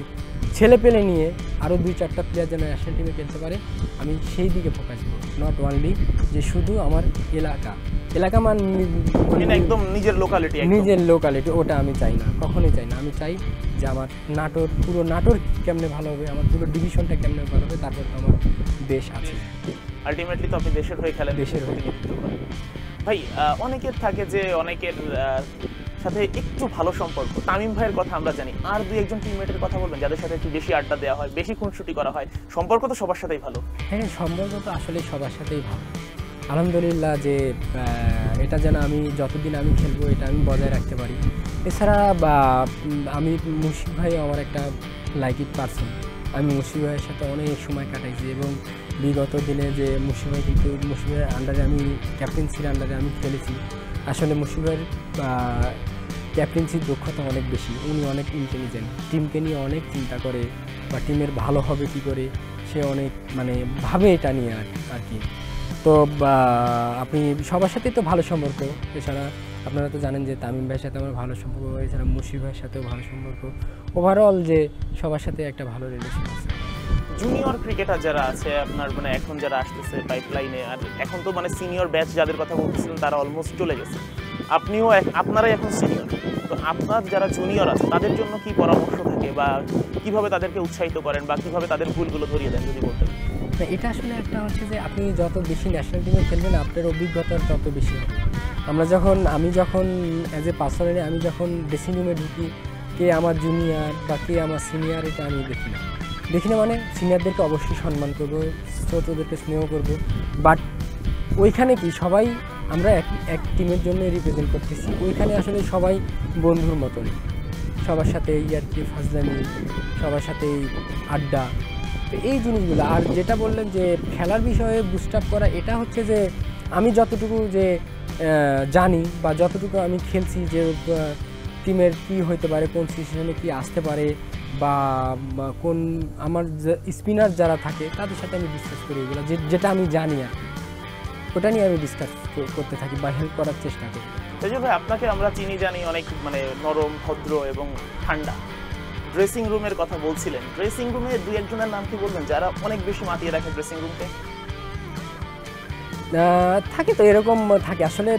ছেলে পেলে নিয়ে আরও 2-4টা প্লেয়ার যেন ন্যাশনাল টিমে খেলতে পারে, আমি সেই দিকে ফোকাস দেবো। নট অনলি যে শুধু আমার এলাকা মানে একদম নিজের লোকালিটি, ওটা আমি চাই না, কখনোই চাই না। আমি চাই যে আমার নাটোর, পুরো নাটোর কেমনে ভালো হবে, আমার পুরো ডিভিশনটা কেমনে ভালো হবে, তারপর তো আমার দেশ আছে। আলটিমেটলি তো আপনি দেশের হয়ে খেলেন, দেশের প্রতিনিধিত্ব করেন। ভাই, অনেকের থাকে যে অনেকের সাথে একটু ভালো সম্পর্ক, তামিম ভাইয়ের কথা আমরা জানি, আর 2-1জন টিমমেটের কথা বলবেন যাদের সাথে একটু বেশি আড্ডা দেওয়া হয়, বেশি খুনসুটি করা হয়? সম্পর্ক তো সবার সাথেই ভালো। হ্যাঁ, সম্পর্ক তো আসলে সবার সাথেই ভালো, আলহামদুলিল্লাহ। যে এটা যেন আমি যতদিন আমি খেলবো এটা আমি বজায় রাখতে পারি। এছাড়া আমি মুশফিক ভাই আমার একটা লাইক ইট পারসন, আমি মুশফিক ভাইয়ের সাথে অনেক সময় কাটাইছি, এবং বিগত দিনে যে মুশফিক ভাই, কিন্তু মুশফিক ভাইয়ের আন্ডারে আমি ক্যাপ্টেন্সির আন্ডারে আমি খেলেছি। আসলে মুশফিক ভাইয়ের ক্যাপ্টেন্সির দক্ষতা অনেক বেশি, উনি অনেক ইন্টেলিজেন্ট, টিমকে নিয়ে অনেক চিন্তা করে, বা টিমের ভালো হবে কী করে সে অনেক মানে ভাবে এটা নিয়ে আর কি। তো আপনি সবার সাথেই তো ভালো সম্পর্ক, এছাড়া আপনারা তো জানেন যে তামিম ভাইয়ের সাথে আমার ভালো সম্পর্ক, এছাড়া মুশফিক ভাইয়ের সাথেও ভালো সম্পর্ক, ওভারঅল যে সবার সাথে একটা ভালো রিলেশন আছে। জুনিয়র ক্রিকেটার যারা আছে আপনার, মানে এখন যারা আসতেছে পাইপলাইনে, আর এখন তো মানে সিনিয়র ব্যাচ যাদের কথা বলছিলেন তারা অলমোস্ট চলে গেছে, আপনারাই এখন সিনিয়র, তো আপনার যারা জুনিয়র আছে তাদের জন্য কি পরামর্শ থাকে, বা কিভাবে তাদেরকে উৎসাহিত করেন, বা কিভাবে তাদের ভুলগুলো ধরিয়ে দেন যদি বলতেন? এটা আসলে একটা হচ্ছে যে আপনি যত বেশি ন্যাশনাল টিমে খেলবেন আপনার অভিজ্ঞতা তত বেশি হবে। আমি যখন অ্যাজ এ পার্সোনালি আমি যখন ড্রেসিং রুমে ঢুকি, কে আমার জুনিয়র বা কে আমার সিনিয়র এটা আমি দেখি না মানে সিনিয়রদেরকে অবশ্যই সম্মান করবো, ছোটদেরকে স্নেহ করবো, বাট ওইখানে কি সবাই আমরা এক টিমের জন্য রিপ্রেজেন্ট করতেছি, ওইখানে আসলে সবাই বন্ধুর মতন, সবার সাথে ইয়ার্কি ফাজলামি, সবার সাথে আড্ডা, এই জিনিসগুলো। আর যেটা বললেন যে খেলার বিষয়ে বুস্ট আপ করা, এটা হচ্ছে যে আমি যতটুকু যে জানি বা যতটুকু আমি খেলছি, যে টিমের কি হতে পারে, কোন সিচুয়েশনে কি আসতে পারে, বা কোন আমার স্পিনার যারা থাকে তাদের সাথে আমি ডিসকাস করি, এগুলো যেটা আমি জানি আর কি, ওটা নিয়ে আমি ডিসকাস করতে থাকি বা হেল্প করার চেষ্টা করি। ভাই, আপনাকে আমরা চিনি জানি অনেক মানে নরম, ভদ্র এবং ঠান্ডা। ড্রেসিং রুমের কথা বলছিলেন, ড্রেসিং রুমে 2-1জনের নাম কি বলবেন যারা অনেক বেশি মাতিয়ে রাখে ড্রেসিং রুমকে? থাকে তো, এরকম থাকে আসলে,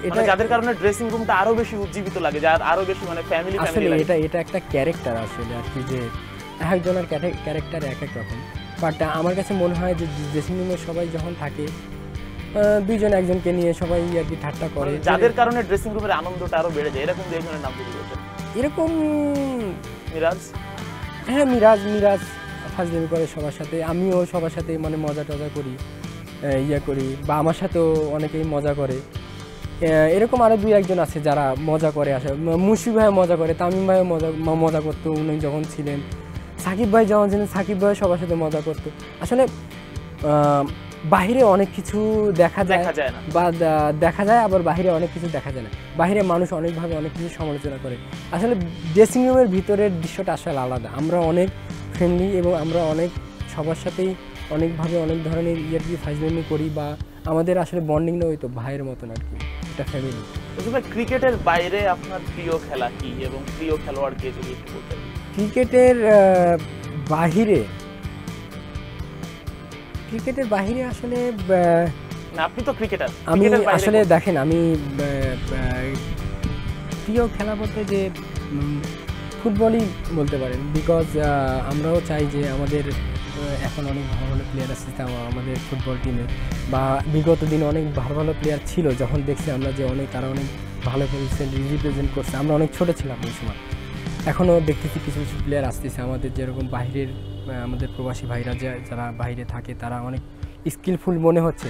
এটা যাদের কারণে ড্রেসিং রুমটা আরো বেশি উজ্জীবিত লাগে, যার আরো বেশি মানে ফ্যামিলি লাগে। এটা একটা ক্যারেক্টার আসলে আর কি, যে একজনের ক্যারেক্টার এক এক রকম। বাট আমার কাছে মনে হয় যে ড্রেসিং রুমে সবাই যখন থাকে, 2জন 1জনকে নিয়ে সবাই আর কি ঠাট্টা করে, যাদের কারণে ড্রেসিং রুমের আনন্দটা আরো বেড়ে যায়, এরকম 2-1জনের নাম যদি বলতেন। এরকম মিরাজ, হ্যাঁ মিরাজ ফাজলামি করে সবার সাথে, আমিও সবার সাথে মানে মজা টজা করি, করি, বা আমার সাথেও অনেকেই মজা করে। এরকম আরও 2-1জন আছে যারা মজা করে, আসে মুশফিক ভাই মজা করে, তামিম ভাইও মজা করতো উনি যখন ছিলেন, সাকিব ভাই যখন ছিলেন সাকিব ভাই সবার সাথে মজা করতো। আসলে বাহিরে অনেক কিছু দেখা যায় না, বা দেখা যায় আবার বাহিরে অনেক কিছু দেখা যায় না, বাহিরে মানুষ অনেকভাবে অনেক কিছু সমালোচনা করে। আসলে ড্রেসিং রুমের ভিতরের দৃশ্যটা আসলে আলাদা, আমরা অনেক ফ্রেন্ডলি এবং আমরা অনেক সবার সাথেই অনেকভাবে অনেক ধরনের ইয়ার্কি ফাজলামি করি, বা আমাদের আসলে বন্ডিংটা ওই তো ভাইয়ের মতন আর কি, এটা ফ্যামিলি। ক্রিকেটের বাইরে আপনার প্রিয় খেলা কি এবং প্রিয় খেলোয়াড়কে যদি একটু বলতেন? ক্রিকেটের বাহিরে আসলে আপনি তো ক্রিকেটার, আমি আসলে দেখেন, আমি প্রিয় খেলা বলতে যে ফুটবলই বলতে পারেন, বিকজ আমরাও চাই যে আমাদের এখন অনেক ভালো ভালো প্লেয়ার আছে আমাদের ফুটবল টিমে, বা বিগত দিনে অনেক ভালো ভালো প্লেয়ার ছিল, যখন দেখছি আমরা যে তারা অনেক ভালো খেলছে, রিপ্রেজেন্ট করছে। আমরা অনেক ছোটো ছিলাম ওই সময়, এখনও দেখতেছি কিছু কিছু প্লেয়ার আসতেছে আমাদের, যেরকম বাইরের আমাদের প্রবাসী ভাইরা যারা বাইরে থাকে তারা অনেক স্কিলফুল মনে হচ্ছে,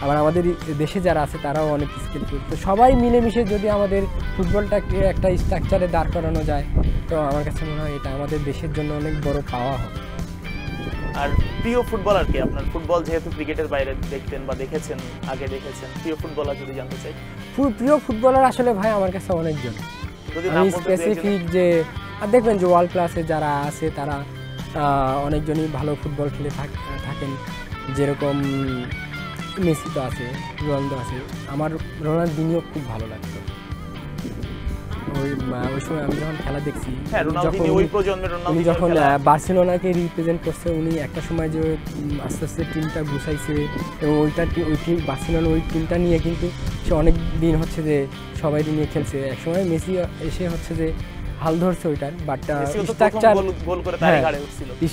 আবার আমাদের দেশে যারা আছে তারাও অনেক স্কিলফুল। তো সবাই মিলেমিশে যদি আমাদের ফুটবলটাকে একটা স্ট্রাকচারে দাঁড় করানো যায়, তো আমার কাছে মনে হয় এটা আমাদের দেশের জন্য অনেক বড় পাওয়া হবে। আর প্রিয় ফুটবলার কি আপনার? ফুটবল যেহেতু ক্রিকেটের বাইরে দেখতেন বা দেখেছেন, আগে দেখেছেন, প্রিয় ফুটবলার যদি জানতে চাই। প্রিয় ফুটবলার আসলে ভাই আমার কাছে অনেকজন, যদি আমি স্পেসিফিক যে আর দেখবেন যে ওয়ার্ল্ড ক্লাসে যারা আছে তারা অনেকজনই ভালো ফুটবল খেলে থাকেন, যেরকম মেসি তো আছে, রোনালদো আছে। আমার রোনালদিনিও খুব ভালো লাগতো, ওই সময় আমি যখন খেলা দেখছি, উনি যখন বার্সেলোনাকে রিপ্রেজেন্ট করছে, উনি একটা সময় যে আস্তে আস্তে টিমটা গুছাইছে এবং ওই বার্সেলোনা ওই টিমটা নিয়ে কিন্তু সে অনেক দিন হচ্ছে যে সবাই নিয়ে খেলছে। একসময় মেসি এসে হচ্ছে যে হাল ধরছে ওইটার, বাট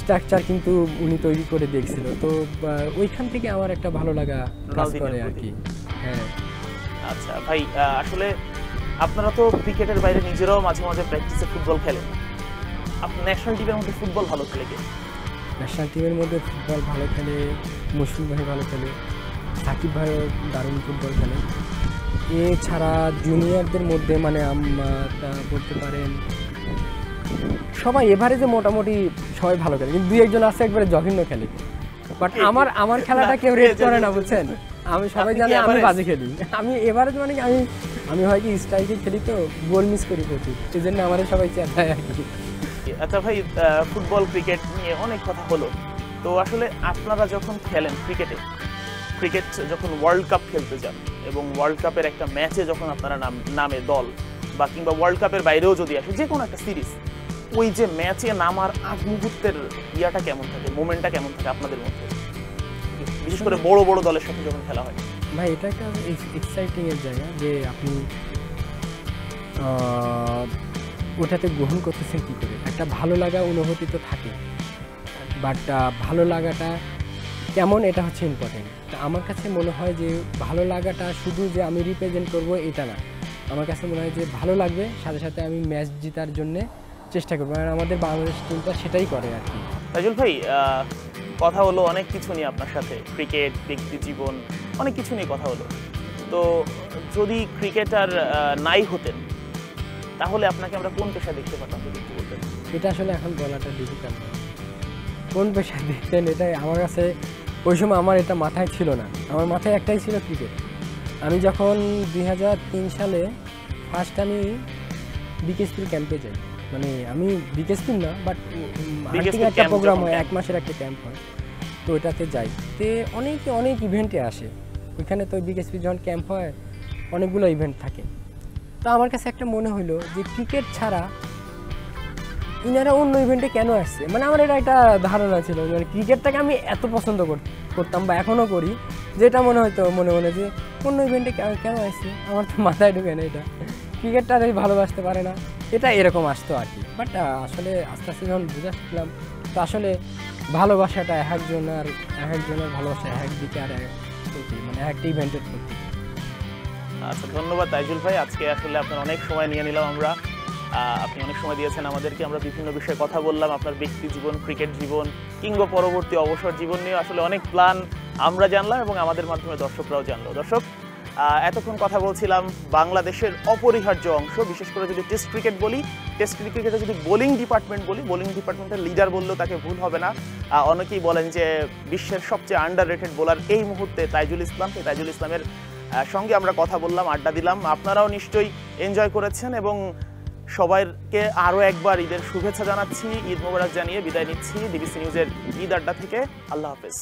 স্ট্রাকচার কিন্তু উনি তৈরি করে দেখছিল। তো ওইখান থেকে আমার একটা ভালো লাগা কাজ করে আর কি। হ্যাঁ, আচ্ছা ভাই, আসলে আপনারা তো ক্রিকেটের বাইরে নিজেরাও মাঝে মাঝে প্র্যাকটিসে ফুটবল খেলেন। আপনার ন্যাশনাল টিমের মধ্যে ফুটবল ভালো খেলে কে? ন্যাশনাল টিমের মধ্যে ফুটবল ভালো খেলে মুশফিক ভাই ভালো খেলে, সাকিব ভাইও দারুণ ফুটবল খেলে। এছাড়া জুনিয়রদের মধ্যে মানে বলতে পারেন সবাই এভারেজে মোটামুটি সবাই ভালো খেলে, কিন্তু দুই একজন আছে একবারে জঘন্য খেলে। বাট আমার খেলাটা কেউ রেট করে না, বুঝছেন? আমি সবাই জানে আমি বাজে খেলি, আমি এভারেজ মানে আমি হয় কি স্ট্রাইকে খেলি, তো গোল মিস করি প্রচুর, এই জন্য আমাদের সবাই চেয়ে আর কি। আচ্ছা ভাই, ফুটবল ক্রিকেট নিয়ে অনেক কথা হলো, তো আসলে আপনারা যখন খেলেন ক্রিকেট যখন ওয়ার্ল্ড কাপ খেলতে যান এবং ওয়ার্ল্ড কাপের একটা ম্যাচে যখন আপনারা নামে দল, বা কিংবা ওয়ার্ল্ড কাপের বাইরেও যদি আসে যে কোনো একটা সিরিজ, ওই যে ম্যাচে নামার আগ মুহূর্তের ইয়াটা কেমন থাকে, মোমেন্টটা কেমন থাকে আপনাদের মধ্যে, বিশেষ করে বড় বড় দলের সাথে যখন খেলা হয়? ভাই এটা একটা এক্সাইটিং এর জায়গা, যে আপনি ওটাতে গ্রহণ করতেছেন কী করে, একটা ভালো লাগা অনুভূতি তো থাকে, বাট ভালো লাগাটা কেমন এটা হচ্ছে ইম্পর্টেন্ট। আমার কাছে মনে হয় যে ভালো লাগাটা শুধু যে আমি রিপ্রেজেন্ট করবো এটা না, আমার কাছে মনে হয় যে ভালো লাগবে সাথে সাথে আমি ম্যাচ জেতার জন্যে চেষ্টা করবো, আর আমাদের বাংলাদেশ টিমটা সেটাই করে আর কি। তাইজুল ভাই, কথা হলো অনেক কিছু নিয়ে আপনার সাথে, ক্রিকেট, ব্যক্তি জীবন, অনেক কিছু নিয়ে কথা হলো। তো যদি ক্রিকেটার নাই হতেন তাহলে আপনাকে আমরা কোন পেশা দেখতে পারতাম যদি একটু বলতেন? এটা আসলে এখন বলাটা ডিফিকাল্ট, কোন পেশা দেখতেন এটাই আমার কাছে ওই সময় আমার এটা মাথায় ছিল না। আমার মাথায় একটাই ছিল ক্রিকেট। আমি যখন 2003 সালে ফার্স্ট আমি বিকেএসপির ক্যাম্পে যাই, মানে আমি বিকেএসপির না বাট একটা প্রোগ্রাম হয়, 1 মাসের একটা ক্যাম্প হয়, তো ওইটাতে যাই। তো অনেক ইভেন্টে আসে ওইখানে, তো বিকেএসপি যখন ক্যাম্প হয় অনেকগুলো ইভেন্ট থাকে। তো আমার কাছে একটা মনে হলো যে ক্রিকেট ছাড়া ইনারা অন্য ইভেন্টে কেন আসছে, মানে আমার এটা একটা ধারণা ছিল, মানে ক্রিকেটটাকে আমি এত পছন্দ করতাম বা এখনও করি, যেটা মনে হয়তো মনে যে অন্য ইভেন্টে কেন আসছে, আমার তো মাথায় ঢুকে না এটা, ক্রিকেটটা ভালোবাসতে পারে না, এটা এরকম আসতো আর কি। বাট আসলে আস্তে আস্তে যখন বুঝে শিখলাম, তো আসলে ভালোবাসাটা এক একজনের ভালোবাসা এক দিকে, আর মানে একটা ইভেন্টের প্রতি। আচ্ছা, ধন্যবাদ তাইজুল ভাই, আজকে আসলে আপনার অনেক সময় নিয়ে নিলাম আমরা, আপনি অনেক সময় দিয়েছেন আমাদেরকে, আমরা বিভিন্ন বিষয়ে কথা বললাম, আপনার ব্যক্তি জীবন, ক্রিকেট জীবন কিংবা পরবর্তী অবসর জীবন নিয়ে আসলে অনেক প্ল্যান আমরা জানলাম এবং আমাদের মাধ্যমে দর্শকরাও জানলো। দর্শক, এতক্ষণ কথা বলছিলাম বাংলাদেশের অপরিহার্য অংশ, বিশেষ করে যদি টেস্ট ক্রিকেট বলি, টেস্ট ক্রিকেটে যদি বোলিং ডিপার্টমেন্ট বলি, বোলিং ডিপার্টমেন্টের লিডার বললেও তাকে ভুল হবে না। অনেকেই বলেন যে বিশ্বের সবচেয়ে আন্ডাররেটেড বোলার এই মুহূর্তে তাইজুল ইসলাম। সেই তাইজুল ইসলামের সঙ্গে আমরা কথা বললাম, আড্ডা দিলাম, আপনারাও নিশ্চয়ই এনজয় করেছেন এবং সবাইকে আরও একবার ঈদের শুভেচ্ছা জানাচ্ছি, ঈদ মোবারক জানিয়ে বিদায় নিচ্ছি ডিবিসি নিউজের ঈদ আড্ডা থেকে। আল্লাহ হাফেজ।